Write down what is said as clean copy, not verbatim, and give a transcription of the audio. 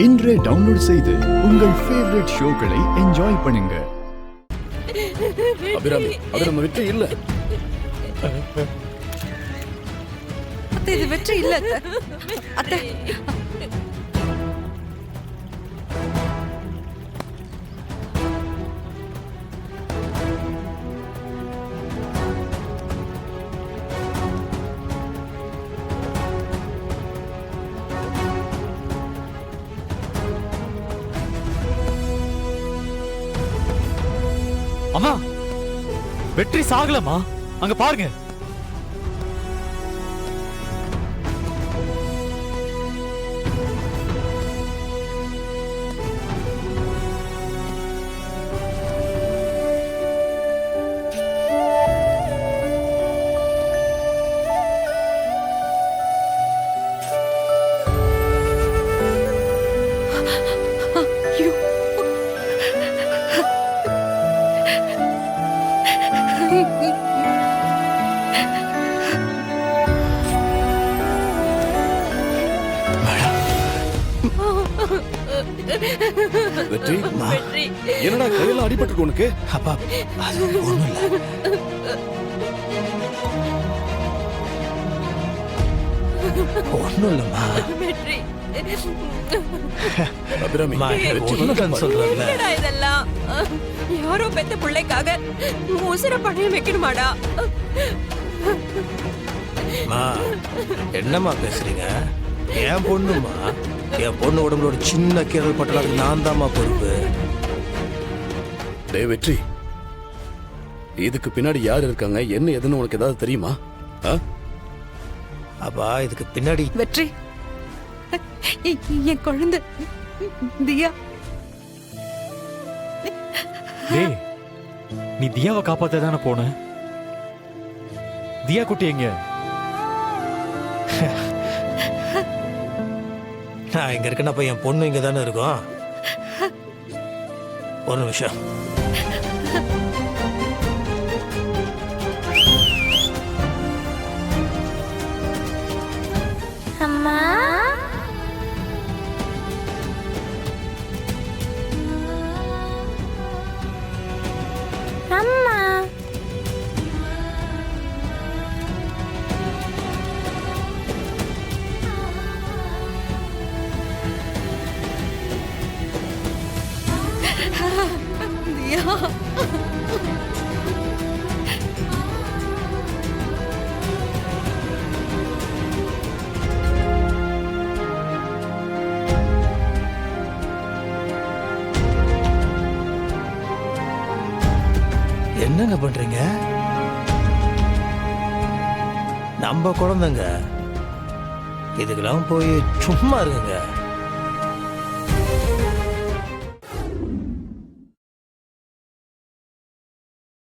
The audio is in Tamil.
இன்றே டவுன்லோட் செய்து உங்கள் ஃபேவரட் ஷோக்களை என்ஜாய் பண்ணுங்க. அபிராமி, அது நம்ம வெற்றி இல்ல. அத்தை, இது வெற்றி இல்ல அத்தை. அம்மா, வெற்றி சாகலமா? அங்க பாருங்க. வெற்றி, என்னடா கையில அடிபட்டு உனக்கு? அப்பா, அது ஒண்ணும் இல்ல. ஒண்ணும் இல்லம்மா. அபிராமி, ஒண்ணும் சொல்றேன்ல. இதெல்லாம் யாரோ பெத்த பிள்ளைக்காக உசுர பணைய வைக்கணுமாடா? என்னம்மா பேசுறீங்க? என் பொண்ணுமா, என் பொண்ணு உடம்புல ஒரு சின்ன கீரல் பட்டலாம், நான் தான்மா பொறுப்பு. டே வெற்றி, இதுக்கு பின்னாடி யார் இருக்காங்க, என்ன எதுன்னு உனக்கு ஏதாவது தெரியுமா? அப்பா, இதுக்கு பின்னாடி வெற்றி, என் குழந்தை தியா. டேய், நீ தியாவை காப்பாத்த தானே போன? தியா குட்டி எங்க? நான் இங்க இருக்கேன்னப்ப என் பொண்ணு இங்க தானே இருக்கும். ஒரு நிமிஷம். அம்மா, அம்மா, தியா. என்னங்க பண்றீங்க? நம்ம குழந்தைங்க, இதுக்கெல்லாம் போய் சும்மா இருங்க.